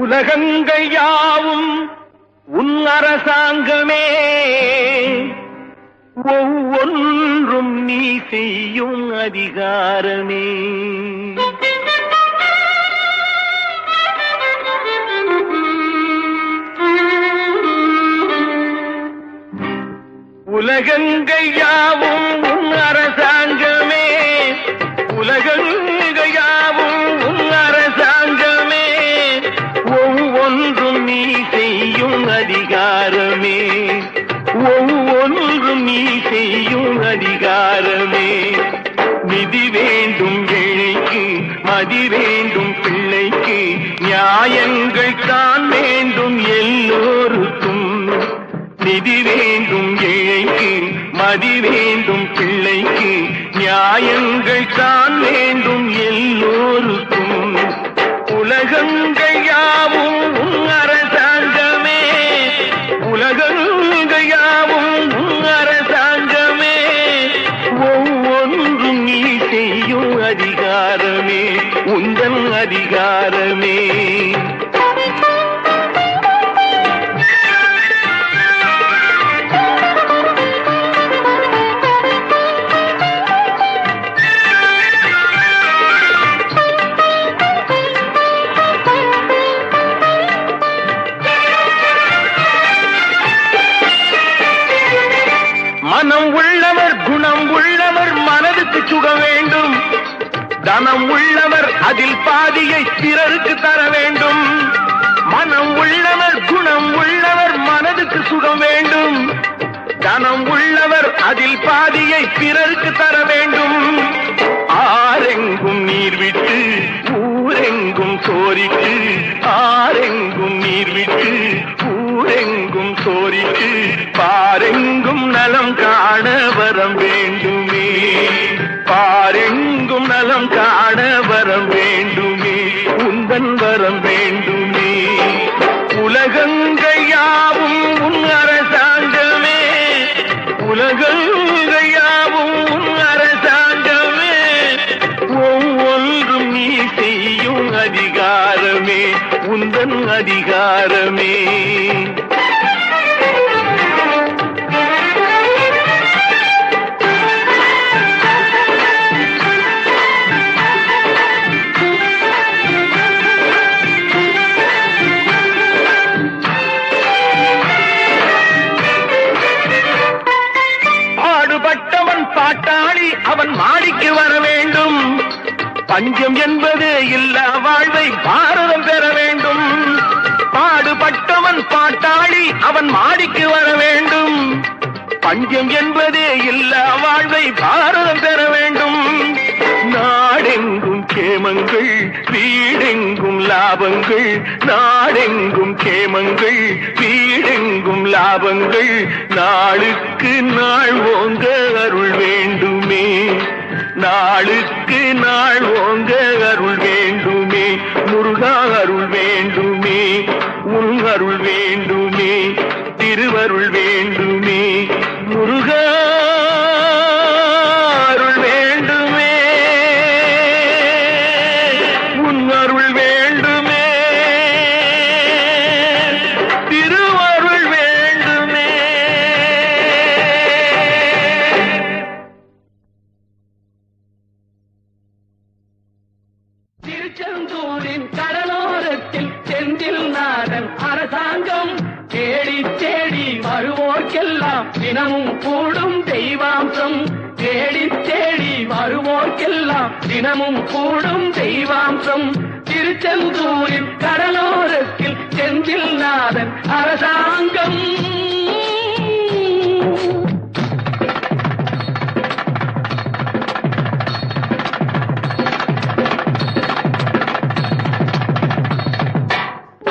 உலகங்கள் யாவும் உன் அரசாங்கமே, ஒவ்வொன்றும் நீ செய்யும் அதிகாரமே. உலகங்கள் யாவும் உன் அரசாங்கமே, உலகங்கள் யாவும் உன் அரசாங்கமே, ஒவ்வொன்றும் நீ செய்யும் அதிகாரமே, ஒவ்வொன்றும் நீ செய்யும் அதிகாரமே. நிதி வேண்டும் ஏழைக்கு, மதி வேண்டும் பிள்ளைக்கு, நியாயங்கள் தான் வேண்டும் எல்லோருக்கும். நிதி வேண்டும் ஏழைக்கு, மதி வேண்டும் பிள்ளைக்கு, நியாயங்கள் தான் வேண்டும் எல்லோருக்கும். உலகங்கள் யாவும் உன் அரசாங்கமே, உலகங்கள் யாவும் உன் அரசாங்கமே, ஒவ்வொன்றும் நீ செய்யும் அதிகாரமே, உந்தன் அதிகாரமே. மனம் உள்ளவர் குணம் உள்ளவர் மனதுக்கு சுகம் வேண்டும், தனம் உள்ளவர் அதில் பாதியை பிறருக்கு தர வேண்டும். மனம் உள்ளவர் குணம் உள்ளவர் மனதுக்கு சுகம் வேண்டும், தனம் உள்ளவர் அதில் பாதியை பிறருக்கு தர வேண்டும். ஆரெங்கும் நீர் விட்டு ஊரெங்கும் சோரிட்டு, ஆரெங்கும் நீர் விட்டு ஊரெங்கும் சோரிட்டு, பாரெங்கும் நலம் காண வரம் வேண்டுமே, பாரெங்கும் நலம் காண வரம் வேண்டுமே, உந்தன் வரம் வேண்டுமே. உலகங்கள் யாவும் உன் அரசாங்கமே, உலகங்கள் யாவும் உன் அரசாங்கமே, ஒவ்வொன்றும் நீ செய்யும் அதிகாரமே, உந்தன் அதிகாரமே. பாடுபட்டவன் பாட்டாளி அவன் மாடிக்கு வர வேண்டும், பஞ்சம் என்பது இல்லா வாழ்வை பாரதம் பெற வேண்டும். பாடுபட்டவன் பாட்டாளி அவன் மாடிக்கு வர வேண்டும், பஞ்சம் என்பது இல்லா வாழ்வை பாரதம் பெற வேண்டும். நாடெங்கும் கேமங்கள் வீடெங்கும் லாபங்கள், நாடெங்கும் கேமங்கள் வீடெங்கும் லாபங்கள், நாளுக்கு நாள் ஓங்க அருள் வேண்டுமே, நாளுக்கு நாள் ஓங்க அருள் வேண்டுமே, முருகா அருள் வேண்டுமே, உன் அருள் வேண்டுமே, திருவருள் வேண்டுமே, முருகா அருள் வேண்டுமே, உன் அருள் வேண்டுமே, திருவருள் வேண்டுமே. திருச்செந்தூரின் கடலோரத்தில் செந்தில் நாதன் அரசாங்கம், தேடி தேடி வருவோர்க்கெல்லாம் தினமும் கூடும் தெய்வாம்சம், தேடி தேடி வருவோர்க்கெல்லாம் தினமும் கூடும் தெய்வாம்சம். திருச்செந்தூரின் கடலோரத்தில் செந்தில் நாதன் அரசாங்கம்.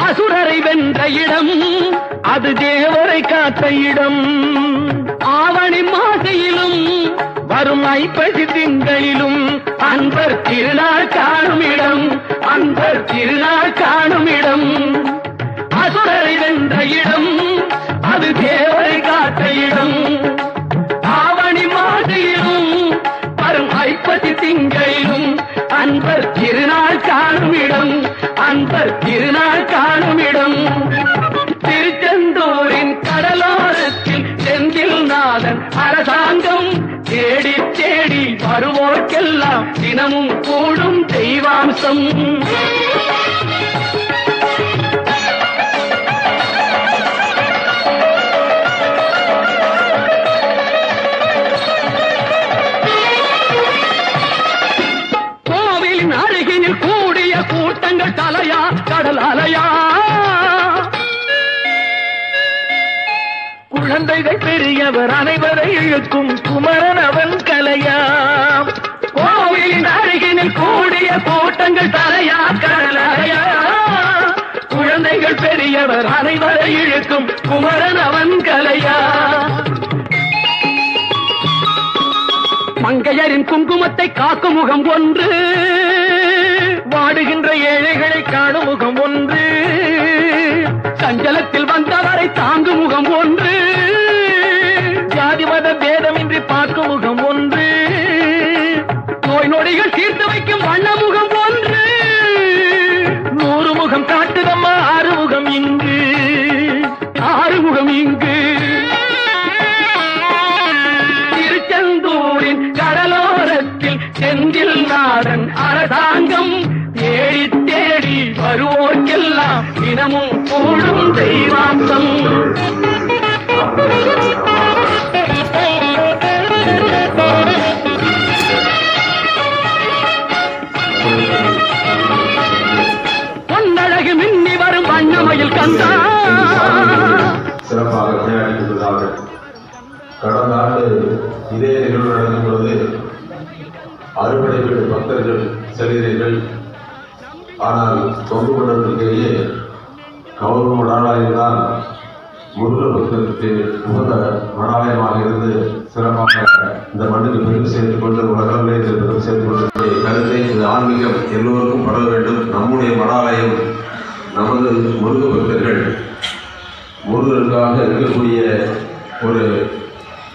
அசுரரை வென்ற இடம் அது தேவரை காத்த இடம், ஆவணி மாசையிலும் வரும் ஐப்பசி திங்களிலும் அன்பர் திருநாள் காணும் இடம், அன்பர் திருநாள் காணும் இடம். அசுரரை வென்ற இடம் அது தேவரை காத்த இடம், ஆவணி மாசையிலும் வரும் ஐப்பசி திங்களிலும் அன்பர் திருநாள் காணும் இடம், அன்பர் கம்பர் திருநாள் காணுமிடம். திருச்செந்தூரின் கடலோரத்தில் செந்தில் நாதன் அரசாங்கம் தேடி தேடி வருவோர்க்கெல்லாம் தினமும் கூடும் தெய்வாம்சம். கோவிலின் அருகினில் கூடிய கூட்டங்கள் தலையா கடல் அலையா, குழந்தைகள் பெரியவர் அனைவரை இழுக்கும் குமரன் அவன் கலையா. கோவிலின் அருகினில் கூடிய கூட்டங்கள் தலையா கடலையா, குழந்தைகள் பெரியவர் அனைவரை இழுக்கும் குமரன் அவன் கலையா. மங்கையரின் குங்குமத்தை காக்கும் முகம் ஒன்று, வாடுகின்ற ஏழைகளை காணும் முகம் ஒன்று, சஞ்சலத்தில் வந்தவரை தாங்கும் முகம் ஒன்று, ஜாதி மத பேதமின்றி பார்க்கும் முகம் ஒன்று, நோய் நொடிகள் தீர்த்து வைக்கும் வண்ண முகம் ஒன்று. 100 முகம் காட்டுதம்மா ஆறுமுகம் இங்கு, ஆறுமுகம் இங்கு. திருச்செந்தூரின் கடலோரத்தில் செந்தில் நாடன் அரசாங்கம் தேடி தேடி வருவோர்க்கெல்லாம் தினமும் கூடும் தெய்வாம்சம். பொன்னழகு மின்னி வரும் வண்ணமயில் கந்தா சிறப்பாக விளையாடி கொண்டதாக கடந்த ஆண்டு இதே நிகழ்வு நடக்கும் பொழுது அறுபடை வீடு பக்தர்கள் செல்கிறீர்கள். ஆனால் தொங்கு மண்டலத்திலேயே கௌரவ மடாலயம்தான் முருகர் பக்தருக்கு உகந்த மடாலயமாக இருந்து சிறப்பாக இந்த மண்ணுக்கு பெருமை சேர்த்து கொண்டு உலகளவிலே பெருமை சேர்த்து கொண்டு கருத்தை இந்த ஆன்மீகம் எல்லோருக்கும் பட வேண்டும். நம்முடைய மடாலயம் நமது முருக பக்தர்கள் முருகருக்காக இருக்கக்கூடிய ஒரு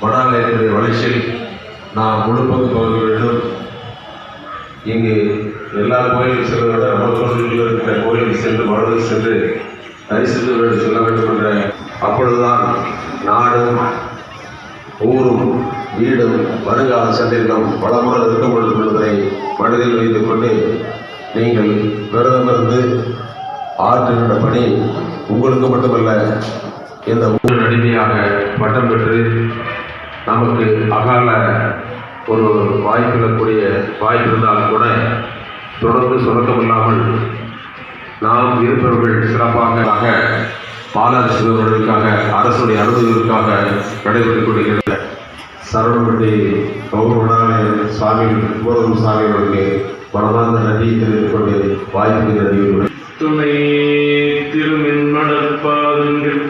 மடாலயத்தினுடைய வளர்ச்சியில் நாம் முழுப்பங்கு பகிர வேண்டும். இங்கு எல்லா கோயிலுக்கு செல்வதை விட நம்ம கோயில்களில் இருக்கிற கோயிலுக்கு சென்று மனதில் சென்று தரிசித்து செல்ல வேண்டும் என்ற அப்பொழுதுதான் நாடும் ஊரும் வீடும் வருங்கால சந்தேகம் பலமுறை இருக்க முடியும் என்பதை மனதில் வைத்துக் கொண்டு நீங்கள் விரதமிருந்து ஆற்றுகின்ற பணி உங்களுக்கு மட்டுமல்ல இந்த ஊர் அடிமையாக பட்டம் பெற்று நமக்கு அகால ஒரு வாய்ப்பிடக்கூடிய வாய்ப்பு இருந்தாலும் கூட தொடர்ந்து சுரக்கமில்லாமல் நாம் இருப்பவர்கள் சிறப்பாக பாலாறு சிறுவர்களுக்காக அரசுடைய அனுமதிகளுக்காக நடைபெற்றுக் கொண்டிருக்கின்ற சரவணப்பட்டி கௌரவனாலே சுவாமிகள் பூரகம் சுவாமிகளுக்கு மனமார்ந்த நன்றி தெரிவித்துக் கொண்டு வாய்ப்புக்கு நன்றி. துணை திருமின்மணற்பாதங்கள்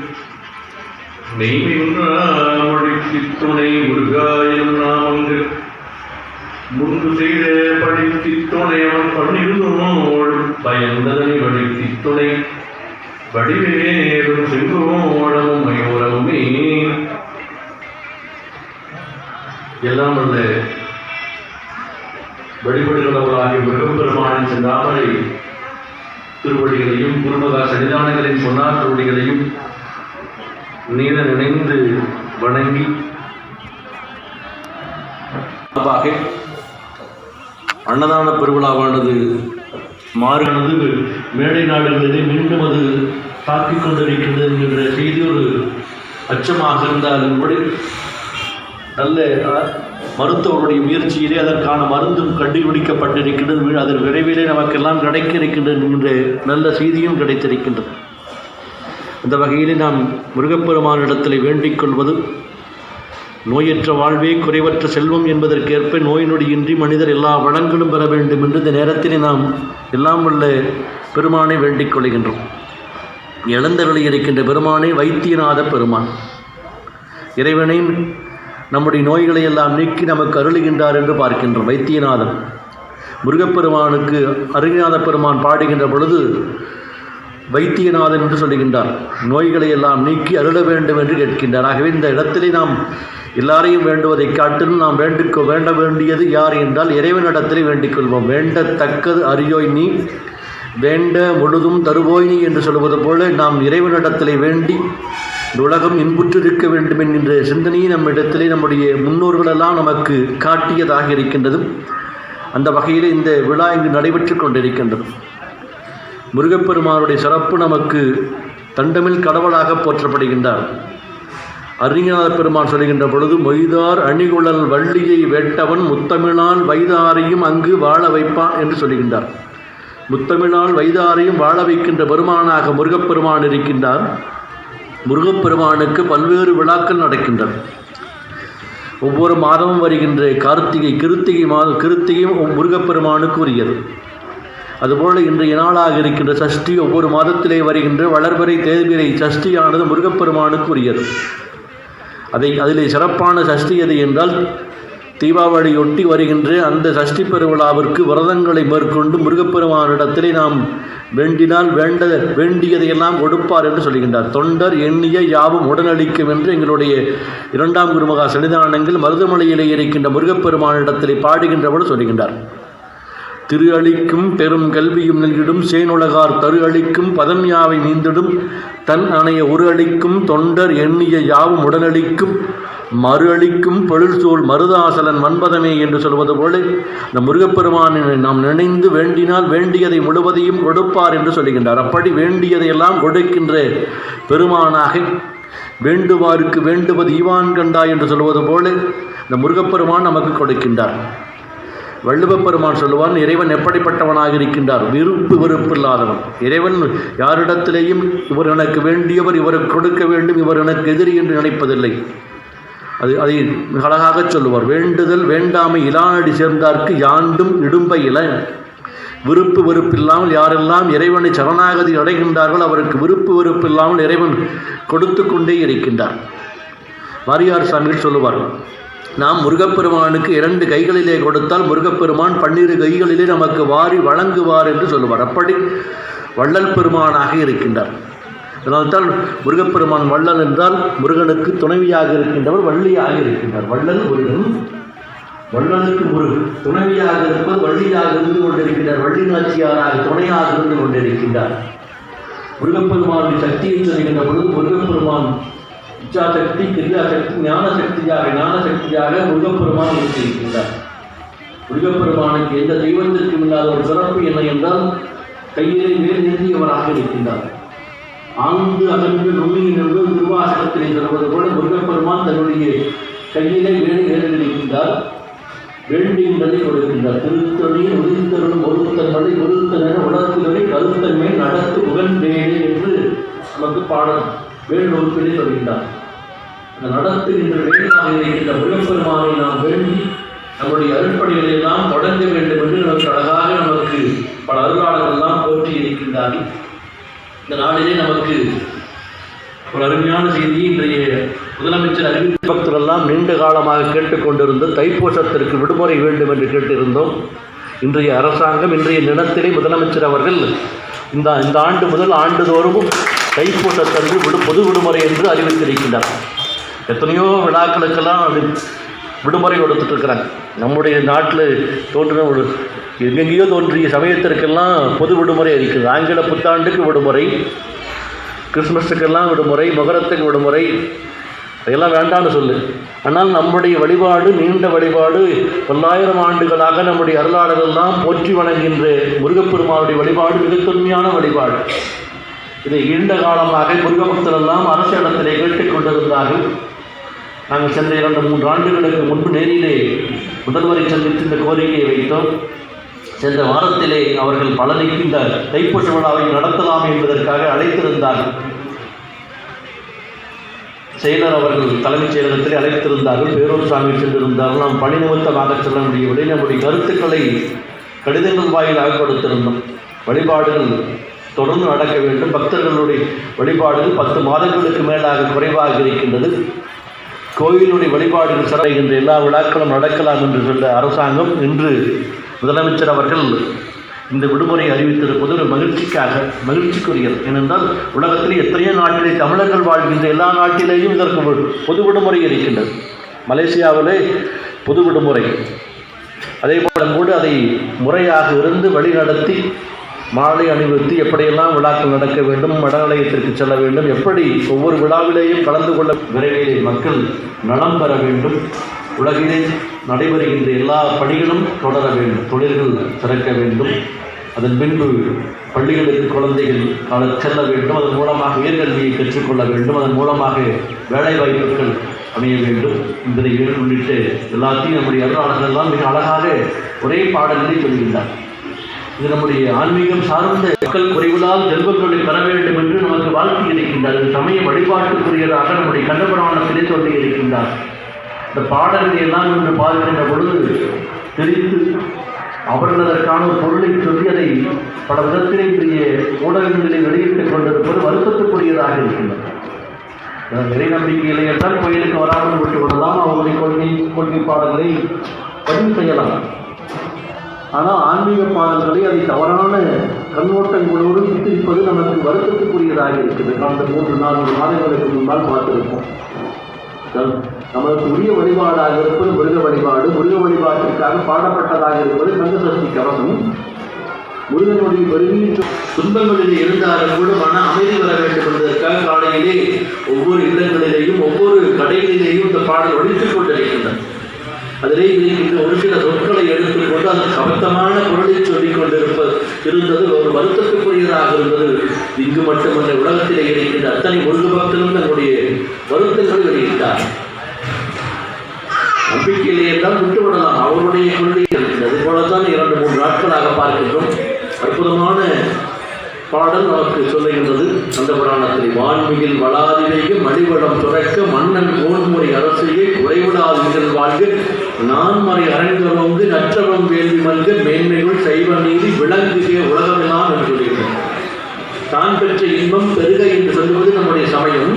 நெய்மின்மொழிக்கு துணை முருகாயம் நாமங்கள் முன்பு செய்த படிக்கு துணை அவன் பண்ணிருந்தோடும் பயந்ததனை வழிக்கு துணை வடிவேறும் செங்கோடமும் மயூரமுமே. எல்லாம் அல்ல வழிபடுகிறவர்களாகிய முருகப்பெருமானின் செந்தாமரை திருவடிகளையும் குருமகா சன்னிதானங்களின் பொன்னார் திருவடிகளையும் நீர நினைந்து வணங்கி அன்னதான பெருவிழாவானது மாறானது மேடை நாடுகளிலே மீண்டும் அது தாக்கிக் கொண்டிருக்கின்றது என்கின்ற செய்தி ஒரு அச்சமாக இருந்தாலும் கூட நல்ல மருத்துவருடைய முயற்சியிலே அதற்கான மருந்தும் கண்டுபிடிக்கப்பட்டிருக்கின்றது. அதன் விரைவிலே நமக்கெல்லாம் கிடைக்க இருக்கின்றது என்கின்ற நல்ல செய்தியும் கிடைத்திருக்கின்றது. இந்த வகையிலே நாம் முருகப்பெருமானிடத்தில் வேண்டிக் கொள்வது நோயற்ற வாழ்வே குறைவற்ற செல்வம் என்பதற்கேற்ப நோய் நொடியின்றி மனிதர் எல்லா வளங்களும் பெற வேண்டும் என்று இந்த நேரத்திலே நாம் எல்லாம் உள்ள பெருமானை வேண்டிக் கொள்கின்றோம். எழுந்தருளி இருக்கின்ற பெருமானை வைத்தியநாத பெருமான் இறைவனை நம்முடைய நோய்களை எல்லாம் நீக்கி நமக்கு அருளுகின்றார் என்று பார்க்கின்றோம். வைத்தியநாதன் முருகப்பெருமானுக்கு அருகிநாத பெருமான் பாடுகின்ற பொழுது வைத்தியநாதன் என்று சொல்லுகின்றார். நோய்களை எல்லாம் நீக்கி அருள வேண்டும் என்று கேட்கின்றார். ஆகவே இந்த இடத்திலே நாம் எல்லாரையும் வேண்டுவதை காட்டிலும் நாம் வேண்ட வேண்டியது யார் என்றால் இறைவனிடத்திலே வேண்டிக் கொள்வோம். வேண்டத்தக்கது அறியோய் நீ வேண்ட முழுதும் தருவோய் என்று சொல்வது போல நாம் இறைவனிடத்திலே வேண்டி இந்த உலகம் இன்புற்றிருக்க வேண்டும் என்கின்ற சிந்தனையை நம்மிடத்திலே நம்முடைய முன்னோர்களெல்லாம் நமக்கு காட்டியதாக இருக்கின்றது. அந்த வகையில் இந்த விழா இங்கு நடைபெற்று கொண்டிருக்கின்றது. முருகப்பெருமானுடைய சிறப்பு நமக்கு தண்டமில் கடவுளாக போற்றப்படுகின்றார். அறிஞர் பெருமான் சொல்கின்ற பொழுது மொய்தார் அணிகுழல் வள்ளியை வேட்டவன் முத்தமிழால் வைதாரையும் அங்கு வாழ வைப்பான் என்று சொல்கின்றார். முத்தமிழால் வைதாரையும் வாழ வைக்கின்ற பெருமானாக முருகப்பெருமான் இருக்கின்றார். முருகப்பெருமானுக்கு பல்வேறு விழாக்கள் நடக்கின்றன. ஒவ்வொரு மாதமும் வருகின்ற கிருத்திகையும் முருகப்பெருமானுக்கு உரியது. அதுபோல இன்றைய நாளாக இருக்கின்ற சஷ்டி ஒவ்வொரு மாதத்திலே வருகின்ற வளர்பிறை தேய்பிறை சஷ்டியானது முருகப்பெருமானுக்கு உரியது. அதிலே சிறப்பான சஷ்டி எது என்றால் தீபாவளியொட்டி வருகின்ற அந்த சஷ்டி பெருவிழாவிற்கு விரதங்களை மேற்கொண்டு முருகப்பெருமானிடத்திலே நாம் வேண்டினால் வேண்டியதையெல்லாம் கொடுப்பார் என்று சொல்கின்றார். தொண்டர் எண்ணிய யாவும் உடனளிக்கும் என்று எங்களுடைய 2ஆம் குருமகா சன்னிதானங்கள் மருதமலையிலே இருக்கின்ற முருகப்பெருமானிடத்திலே பாடுகின்றபோது சொல்கின்றார். திரு அளிக்கும் பெரும் கல்வியும் நல்கிடும் சேனுலகார் தரு அளிக்கும் பதன்யாவை நீந்திடும் தன் அணைய ஒரு அளிக்கும் தொண்டர் எண்ணிய யாவும் உடனளிக்கும் மறு அளிக்கும் பொருள்சூழ் மருதாசலன் மன்பதமே என்று சொல்வது போல இந்த முருகப்பெருமானை நாம் நினைந்து வேண்டினால் வேண்டியதை முழுவதையும் கொடுப்பார் என்று சொல்கின்றார். அப்படி வேண்டியதையெல்லாம் கொடுக்கின்ற பெருமானாக வேண்டுவாருக்கு வேண்டுவது ஈவான் கண்டாய் என்று சொல்வது போல இந்த முருகப்பெருமான் நமக்கு கொடுக்கின்றார். வள்ளுவப்பெருமான் சொல்லுவான், இறைவன் எப்படிப்பட்டவனாக இருக்கின்றார்? வெறுப்பு இல்லாதவன். இறைவன் யாரிடத்திலேயும் இவர் எனக்கு வேண்டியவர், இவருக்கு கொடுக்க வேண்டும், இவர் எனக்கு எதிரி என்று நினைப்பதில்லை. அதை அழகாக சொல்லுவார். வேண்டுதல் வேண்டாமை இலானடி சேர்ந்தார்க்கு யாண்டும் இடும்பை இல. வெறுப்பில்லாமல் யாரெல்லாம் இறைவனை சரணாகதி அடைகின்றார்கள் அவருக்கு வெறுப்பு இல்லாமல் இறைவன் கொடுத்து கொண்டே இருக்கின்றார். வாரியார் சாமிகள் சொல்லுவார், நாம் முருகப்பெருமானுக்கு 2 கைகளிலே கொடுத்தால் முருகப்பெருமான் 12 கைகளிலே நமக்கு வாரி வழங்குவார் என்று சொல்லுவார். அப்படி வள்ளல் பெருமானாக இருக்கின்றார். அதனால்தான் முருகப்பெருமான் வள்ளல் என்றால் முருகனுக்கு துணைவியாக இருக்கின்றவர் வள்ளியாக இருக்கின்றார். வள்ளல் முருகன், வள்ளலுக்கு துணைவியாக இருப்பது வள்ளியாக இருந்து கொண்டிருக்கின்றார். வள்ளி நாச்சியாராக துணையாக இருந்து கொண்டிருக்கின்றார். முருகப்பெருமானுடைய சக்தியை சொல்கின்ற பொழுது முருகப்பெருமான் இச்சாசக்தி, கிரியாசக்தி, ஞானசக்தியாக முருகப்பெருமான் இருக்கின்றார். முருகப்பெருமானுக்கு எந்த தெய்வத்திற்கும் இல்லாத ஒரு சிறப்பு என்ன என்றால் கையிலே மேல் நிறுத்தியவராக இருக்கின்றார். ஆண்டு அகன்று நுண்ணியின் என்று திருவாசகத்திலே சொல்வது போல முருகப்பெருமான் தன்னுடைய கையிலே வேண்டியிருக்கின்றார். வேண்டுகின்றதை கொடுக்கின்றார். திருத்தொழில் உதிர்த்தருடன் ஒருத்தன்மலை ஒருத்தன உணர்த்துகளை கருத்தன்மை நடத்து உகந்தேனே என்று நமக்கு பாடம் வேண்டுதலை சொல்கின்றார். அந்த நடத்துகின்ற வேண்டாக இருக்கின்ற முருகப்பெருமானை நாம் வேண்டி நம்முடைய அருட்பணிகளை எல்லாம் தொடங்க வேண்டும் என்று நமக்கு அழகாக நமக்கு பல அருளாளர்கள் எல்லாம் போற்றி இருக்கின்றார்கள். இந்த நாளிலே நமக்கு ஒரு அருமையான செய்தியை இன்றைய முதலமைச்சர் அறிவித்த பக்தரெல்லாம் நீண்ட காலமாக கேட்டுக்கொண்டிருந்த தைப்பூசத்திற்கு விடுமுறை வேண்டும் என்று கேட்டிருந்தோம். இன்றைய அரசாங்கம் இன்றைய தினத்திலே முதலமைச்சர் அவர்கள் இந்த ஆண்டு முதல் ஆண்டுதோறும் தைப்பூசத்தன்று பொது விடுமுறை என்று அறிவித்திருக்கின்றார். எத்தனையோ விழாக்களுக்கெல்லாம் விடுமுறை கொடுத்துட்டு இருக்கிறாங்க. நம்முடைய நாட்டில் தோன்றின ஒரு எங்கெங்கேயோ தோன்றிய சமயத்திற்கெல்லாம் பொது விடுமுறை இருக்குது. ஆங்கில புத்தாண்டுக்கு விடுமுறை, கிறிஸ்மஸுக்கெல்லாம் விடுமுறை, மகரத்துக்கு விடுமுறை, அதெல்லாம் வேண்டான்னு சொல்லு. ஆனால் நம்முடைய வழிபாடு நீண்ட வழிபாடு, 1000 ஆண்டுகளாக நம்முடைய அருளாளர்கள்லாம் போற்றி வணங்குகின்ற முருகப்பெருமானுடைய வழிபாடு மிக தொன்மையான வழிபாடு. இதை நீண்ட காலமாக முருகபக்தரெல்லாம் அரசு இடத்திலே கேட்டுக்கொண்டிருந்தார்கள். நாங்கள் சென்ற 2-3 ஆண்டுகளுக்கு முன்பு நேரிலே முதல்வரை சந்தித்து இந்த கோரிக்கையை வைத்தோம். சென்ற வாரத்திலே அவர்கள் பழனிக்கு இந்த தைப்பூச விழாவை நடத்தலாம் என்பதற்காக அழைத்திருந்தார்கள். செயலர் அவர்கள் தலைமைச் செயலகத்திலே அழைத்திருந்தார்கள். பேரூர் சாமி சென்றிருந்தார்கள். நாம் பணி நிமித்தமாக செல்ல முடியவில்லை. நம்முடைய கருத்துக்களை கடிதங்கள் வாயிலாக கொடுத்திருந்தோம். வழிபாடுகள் தொடர்ந்து நடக்க வேண்டும். பக்தர்களுடைய வழிபாடுகள் 10 மாதங்களுக்கு மேலாக குறைவாக இருக்கின்றது. கோயிலுடைய வழிபாடுகள் சிறக்கின்ற எல்லா விழாக்களும் நடக்கலாம் என்று சொன்ன அரசாங்கம் இன்று முதலமைச்சர் அவர்கள் இந்த விடுமுறை அறிவித்திருப்பது ஒரு மகிழ்ச்சிக்குரியது. ஏனென்றால் உலகத்தில் எத்தனையோ நாட்டிலே தமிழர்கள் வாழ்கின்ற எல்லா நாட்டிலேயும் இதற்கு பொது விடுமுறை இருக்கின்றது. மலேசியாவிலே பொது விடுமுறை. அதே போல கூட அதை முறையாக இருந்து வழிநடத்தி மாலை அணிவித்து எப்படியெல்லாம் விழாக்கள் நடக்க வேண்டும், மடாலயத்திற்கு செல்ல வேண்டும், எப்படி ஒவ்வொரு விழாவிலேயும் கலந்து கொள்ள விரைவிலே மக்கள் நலம் பெற வேண்டும், உலகிலே நடைபெறுகின்ற எல்லா பணிகளும் தொடர வேண்டும், தொழில்கள் சிறக்க வேண்டும், அதன் பின்பு பள்ளிகளுக்கு குழந்தைகள் செல்ல வேண்டும், அதன் மூலமாக உயர்கல்வியை கற்றுக்கொள்ள வேண்டும், அதன் மூலமாக வேலைவாய்ப்புகள் அமைய வேண்டும் என்பதை உள்ளிட்டு எல்லாத்தையும் நம்முடைய அருளாளர்கள் தான் மிக அழகாக ஒரே பாடல்களை சொல்கின்றார். இது நம்முடைய ஆன்மீகம் சார்ந்த மக்கள் குறைவில்லாத செல்வங்களை பெற வேண்டும் என்று நமக்கு வாழ்க்கை இருக்கின்றார். இது சமய வழிபாட்டுக்குரியதாக நம்முடைய கண்டபுராணத்திலே சொல்லி இருக்கின்றார். இந்த பாடல்களை எல்லாம் என்று பார்க்கின்ற பொழுது தெரிந்து அவர்கள் அதற்கான ஒரு பொருளை சொல்லி அதை பல விதத்திலே பெரிய ஊடகங்களிலே வெளியிட்டுக் கொண்டிருப்பது வருத்தத்துக்குரியதாக இருக்கின்றது. இறை நம்பிக்கையிலே என்றால் கோயிலுக்கு வராமல் விட்டு விடலாம், அவர்களுடைய கொள்கை பாடல்களை பதிவு செய்யலாம். ஆனால் ஆன்மீக பாடல்களை அதை தவறான கண்ணோட்டங்களோடு சித்தரிப்பது நமக்கு வருத்தத்துக்குரியதாக இருக்குது. கடந்த 3-4 மாதங்களுக்கு முன்னால் பார்த்திருப்போம். நமக்கு உரிய வழிபாடாக இருப்பது முருக வழிபாடு, முருக வழிபாட்டிற்காக பாடப்பட்டதாக இருப்பது கந்தசஷ்டி கவசம். முருகனுடைய பெருமையின் துன்பங்களிலே இருந்தாலும் கூட மன அமைதி வர வேண்டும் என்பதற்காக காலையிலே ஒவ்வொரு இல்லங்களிலேயும் ஒவ்வொரு கடைகளிலேயும் இந்த பாடல் ஒழித்துக் கொண்டிருக்கின்றன. அதிலே இருக்கின்ற ஒரு சில சொற்களை எடுத்துக்கொண்டு அந்த சபத்தமான பொருளை சொல்லிக் இருந்தது ஒரு வருத்தத்துக்குரியதாக இருந்தது. இங்கு மட்டுமல்ல, உலகத்திலே இருக்கின்ற அத்தனை முருக பக்தர்களும் தன்னுடைய வருத்தங்களை வெளியிட்டார். நம்பிக்கையிலே தான் விட்டுவிடலாம், அவருடைய கொள்கை இருக்கிறது போலத்தான் 2-3 நாட்களாக பார்க்கின்றோம். அற்புதமான பாடல் நமக்கு சொல்லுகின்றது அந்த புராணத்தில். வான்மியில் வளாதிலேயே மடிவளம் துறக்க மன்னன் கோன்முறை அரசையே குறைவிடாதீர்கள் வாழ்க நான்மறை அரங்கலோங்கு நற்றவம் வேள்வி மல்க மேன்மைகள் சைவ நீதி விளங்குகே உலகமெல்லாம் என்று சொல்லுகிறார். தான் பெற்ற இன்பம் பெருக என்று சொல்லுவது நம்முடைய சமயம்.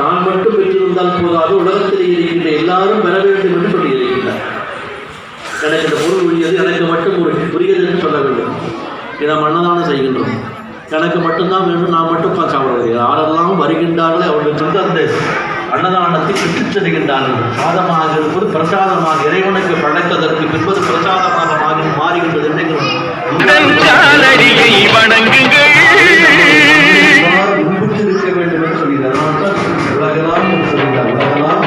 தான் மட்டும் பெற்றிருந்தால் போதாது, உலகத்தில் இருக்கின்ற எல்லாரும் பெற வேண்டும் என்று சொல்லியிருக்கிறார். எனக்கு இந்த பொருள் உரியது, எனக்கு மட்டும் உரியது என்று சொல்ல வேண்டும். இதை அன்னதானம் செய்கின்றோம், எனக்கு மட்டும்தான் வேண்டும், நான் மட்டும் சாப்பிடுவது. யாரெல்லாம் வருகின்றார்களே அவர்களுக்கு வந்து அந்த அன்னதானத்தை பெற்றுச் செல்கின்றார்கள். சாதமாக இருப்பது பிரசாதமாக இறைவனுக்கு படைத்ததற்கு பின்பது பிரசாதமாக மாறுகின்றது என்று இருக்க வேண்டும் என்று சொல்கிறார். உலகெல்லாம் சொல்கிறார், உலகெல்லாம்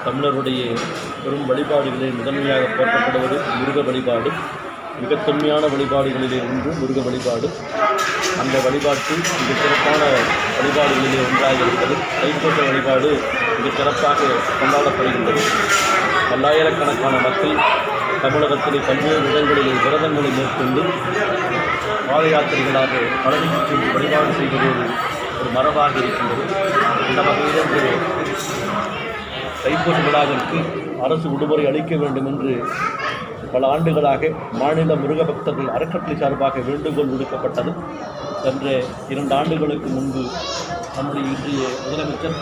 தமிழருடைய பெரும் வழிபாடுகளை முதன்மையாக போற்றப்படுவது முருக வழிபாடு. மிக தொன்மையான வழிபாடுகளிலே ஒன்று முருக வழிபாடு. அந்த வழிபாட்டில் மிக சிறப்பான வழிபாடுகளிலே ஒன்றாக இருப்பது தைப்பூச வழிபாடு மிக சிறப்பாக கொண்டாடப்படுகின்றது. பல்லாயிரக்கணக்கான மக்கள் தமிழகத்திலே பல்வேறு இடங்களிலே விரதங்களை மேற்கொண்டு பாத யாத்திரைகளாக பழனிக்கு சென்று வழிபாடு செய்வது ஒரு மரபாக இருக்கின்றது. இந்த வகையில் தைப்பூச விழாவிற்கு அரசு விடுமுறை அளிக்க வேண்டும் என்று பல ஆண்டுகளாக மாநில முருக பக்தர்கள் அறக்கட்டளை சார்பாக வேண்டுகோள் விடுக்கப்பட்டது. சென்ற 2 ஆண்டுகளுக்கு முன்பு நம்முடைய இன்றைய முதலமைச்சர்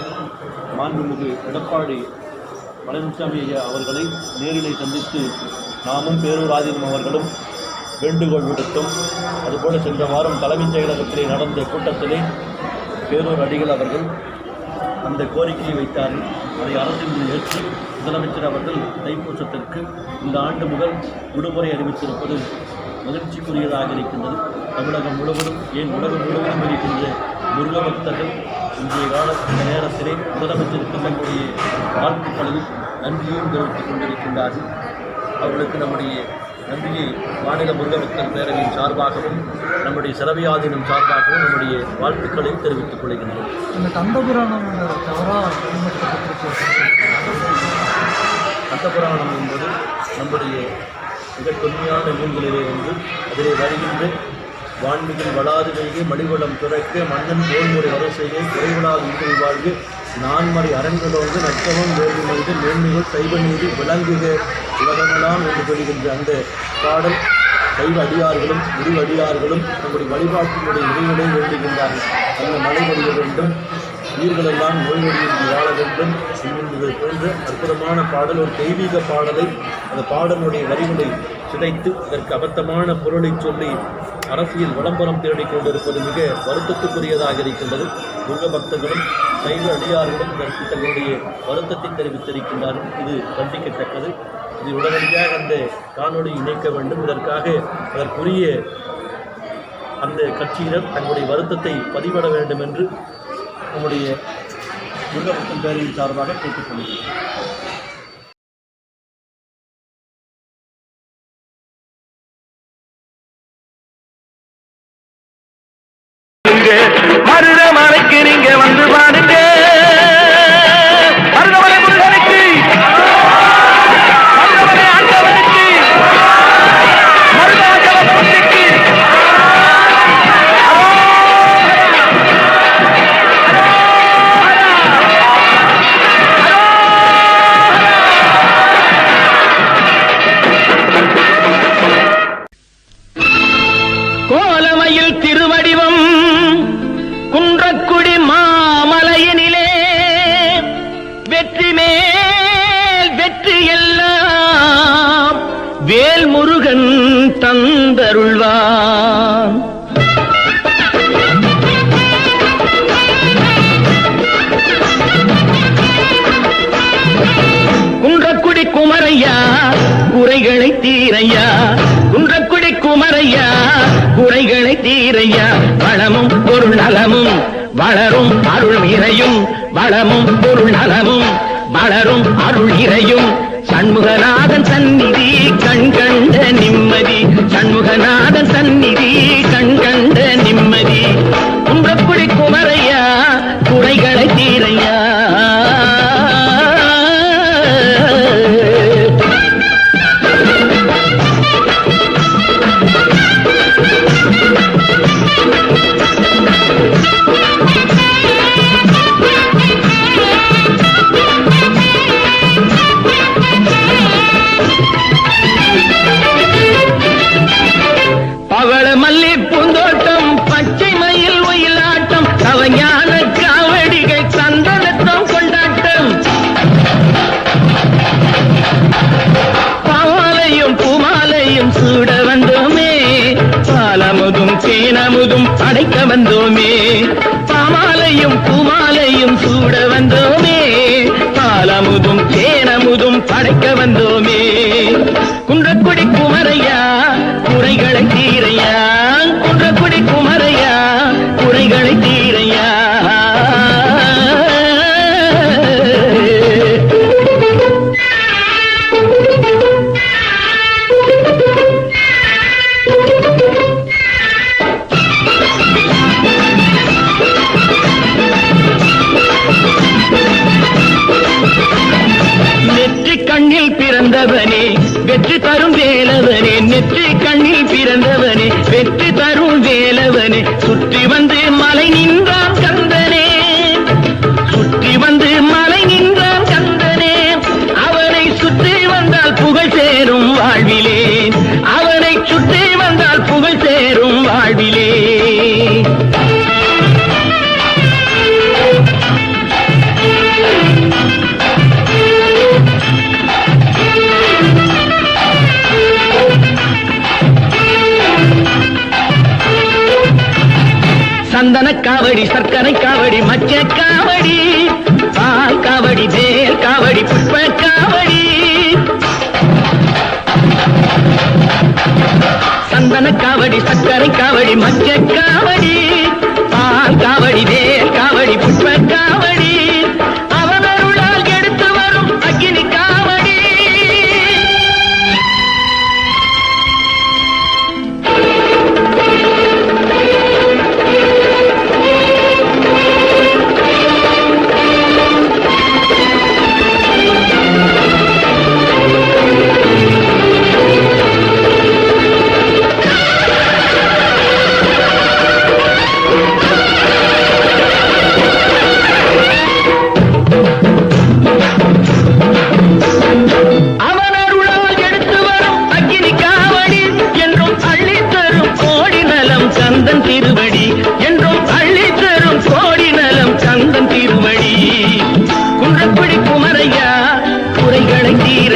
மாண்புமிகு எடப்பாடி பழனிசாமி அவர்களை நேரிலே சந்தித்து நாமும் பேரூர் ஆதீனம் அவர்களும் வேண்டுகோள் விடுத்தோம். அதுபோல சென்ற வாரம் தலைமைச் செயலகத்திலே நடந்த கூட்டத்திலே பேரூர் அடிகள் அவர்கள் அந்த கோரிக்கையை வைத்தார்கள். அதை அரசின் ஏற்று முதலமைச்சர் அவர்கள் தைப்பூசத்திற்கு இந்த ஆண்டு முதல் விடுமுறை அறிவித்திருப்பது மகிழ்ச்சிக்குரியதாக இருக்கின்றது. தமிழகம் முழுவதும், ஏன் உலகம் முழுவதும் இருக்கின்ற முருக பக்தர்கள் இன்றைய இந்த நேரத்திலே முதலமைச்சருக்கு நம்முடைய வாழ்த்துக்களையும் நன்றியையும் தெரிவித்துக் கொண்டிருக்கின்றார்கள். அவர்களுக்கு நம்முடைய நன்றியை மாநில முருக பக்தர் பேரவையின் சார்பாகவும் நம்முடைய சிறவியாதீனம் சார்பாகவும் நம்முடைய வாழ்த்துக்களை தெரிவித்துக் கொள்கின்றோம். கந்தபுராணம் என்பது நம்முடைய மிக தொன்மையான நூல்களிலே ஒன்று. அதிலே வருகின்ற வான்மிகள் வளாதுகையே மடிவளம் துறக்க மன்னன் போன்முறை அரசையை குறைவிடாது உயிரை வாழ்க நான்மறை அரண்களோடு நற்றவம் வேள்வி மனித மேன்மைகள் சைவ நீதி விளங்குக உலகமெல்லாம் என்று சொல்கின்ற அந்த பாடல் சைவ அடியார்களும் குரு அடியார்களும் நம்முடைய வழிபாட்டினுடைய இறைவனை வேண்டுகின்றார்கள். அந்த மழை பொழிய வேண்டும், உயிர்களெல்லாம் நோய்வடியின்றி வாழ வேண்டும் என்பது போன்ற அற்புதமான பாடல், ஒரு தெய்வீக பாடலை அந்த பாடலுடைய வரிகளை சிதைத்து அதற்கு அபத்தமான பொருளை சொல்லி அரசியல் விளம்பரம் தேடிக் கொண்டிருப்பது மிக வருத்தத்துக்குரியதாக இருக்கின்றது. துர்க பக்தர்களும் சைவ அடியார்களும் இதற்கு தங்களுடைய வருத்தத்தை தெரிவித்திருக்கின்றார்கள். இது கண்டிக்கத்தக்கது. இது உடனடியாக அந்த காணொலி இணைக்க வேண்டும். இதற்காக அதற்குரிய அந்த கட்சியினர் தங்களுடைய வருத்தத்தை பதிவிட வேண்டும் என்று நம்முடைய துர்க பக்தன் பேரவையின் சார்பாக கேட்டுக்கொள்கிறேன். மருதமலைக்கு நீங்க வந்து பாடுங்க, மருதமலை முருகனுக்கு, மருதமலை ஆண்டவனுக்கு, மருதாச்சலபதிக்கு கோலமையில் திருவடிவம் குன்றக்குடி மாமலையினிலே வெற்றி மேல் வெற்றி எல்லாம் வேல் முருகன் தந்தருள்வான். குன்றக்குடி குமரையா குறைகளை தீரையா, குன்றக்குடி குமரையா குறைகளை தீரையா, வளமும் பொருள் நலமும் வளரும் அருள் இறையும், வளமும் பொருள் நலமும் வளரும் அருள் இறையும், சண்முகநாதன் சந்நிதி கண்கண்ட நிம்மதி, சண்முகநாதன் சந்நிதி கண்கண்ட நிம்மதி. குன்றக்குடி குமரையா குறைகளை தீரையா. பவள மல்லி பூந்தோட்டம் பச்சை மயில் ஒயிலாட்டம் கவஞான காவடிகள் சந்தனத்தம் கொண்டாட்டம், பாமாலையும் பூமாலையும் சூட வந்தோமே, பாலமுதும் தேனமுதும் படைக்க வந்தோமே, பாமாலையும் பூமாலையும் சூட வந்தோமே, பாலமுதும் தேனமுதும் படைக்க வந்தோமே. குன்றக்குடி குமரையா குறைகளை தீரையா, குன்றக்குடி குமரையா குறைகளை தீரையா. நெற்றி கண்ணில் பிறந்தவனே வெற்றி தரும் வேலவனே, நெற்றி கண்ணில் பிறந்தவனே வெற்றி தரும் வேலவனே, சுற்றி வந்து மலை நின்றான் கந்தனே, சுற்றி வந்து மலை நின்றான் கந்தனே, அவனை சுற்றி வந்தால் புகழ் சேரும் வாழ்விலே, அவனை சுற்றி வந்தால் புகழ் சேரும் வாழ்விலே. சந்தன காவடி சர்க்கரை காவடி மச்ச காவடி பால் காவடி வேல் காவடி புஷ்ப காவடி, சந்தன காவடி சர்க்கரை காவடி மச்ச காவடி பால் காவடி வேல் காவடி புஷ்ப காவடி, அவன் அருளால் எடுத்து வரும் அக்கினி காவடி.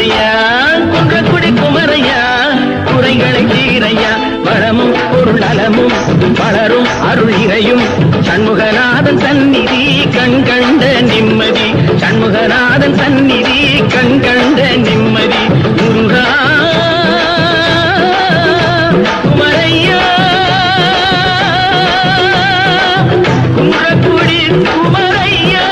தீரையா குன்றக்குடி குமரையா குறைகளை தீரையா வளமும் பொருள் நலமும் வளரும் அருள் இறையும் சண்முகநாதன் சந்நிதி கண் கண்ட நிம்மதி சண்முகநாதன் சந்நிதி கண் கண்ட நிம்மதி முருகா குமரையா குன்றக்குடி குமரையா.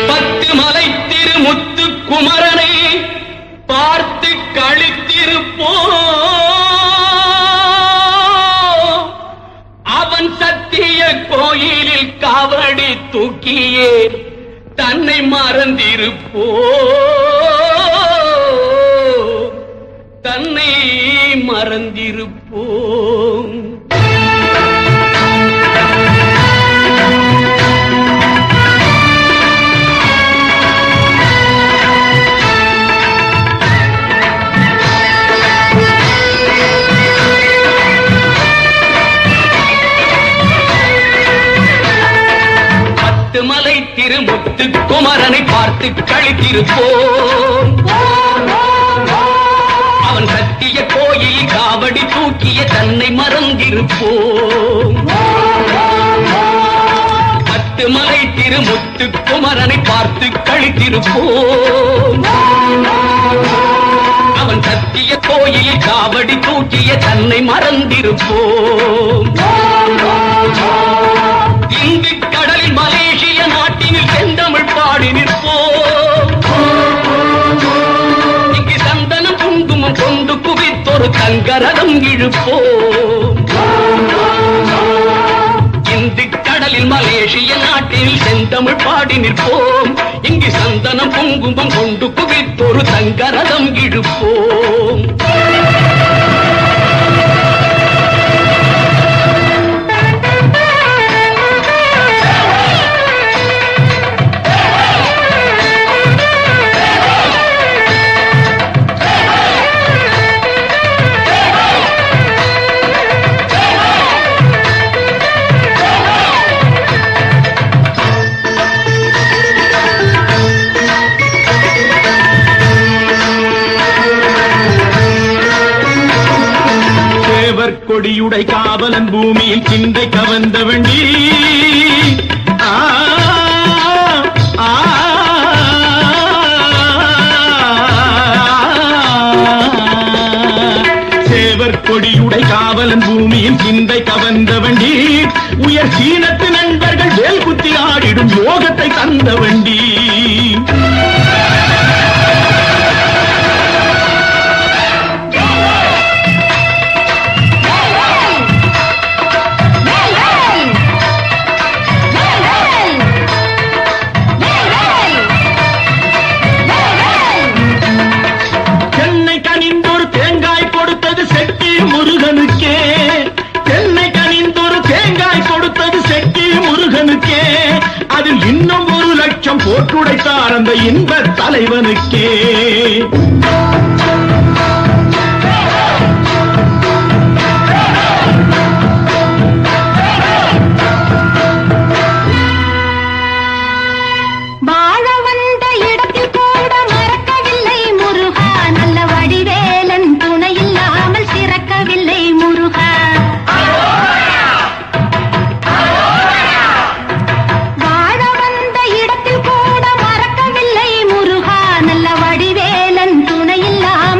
பத்துமலை திருமுத்து குமரனை பார்த்து கழித்திருப்போ அவன் சத்திய கோயிலில் காவடி தூக்கியே தன்னை மறந்திருப்போ தன்னை மறந்திருப்போ. மலை திருமுத்து குமரனை பார்த்து கழித்திருப்போம் அவன் சத்திய கோயில் காவடி தூக்கிய தன்னை மறந்திருப்போம். பத்து மலை திருமுத்து குமரனை பார்த்து கழித்திருப்போம் அவன் சத்திய கோயில் காவடி தூக்கிய தன்னை மறந்திருப்போம். இங்கு கடலில் மலேசிய நாட்டினில் செந்தமிழ் பாடி நிற்போம் இங்கு சந்தனம் குங்குமம் கொண்டு குவித்தொரு தங்கரதம் இழுப்போம். இந்து கடலில் மலேசிய நாட்டினில் செந்தமிழ் பாடி நிற்போம் இங்கு சந்தனம் குங்குமம் கொண்டு குவித்தொரு தங்கரதம் இழுப்போம். கொடியுடை காவலன் பூமியில் சிந்தை கவர்ந்த வண்டி சேவர் கொடியுடை காவலன் பூமியில் சிந்தை கவர்ந்த வண்டி உயர் சீனத்து நண்பர்கள் வேல் குத்தி ஆடிடும் யோகத்தை தந்த வண்டி. அதில் இன்னும் 1 லட்சம் போட்டுடைத்தார் அந்த இன்ப தலைவனுக்கே. துணையில்லாமல்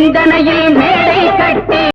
சிந்தனையில் மேடை கட்டி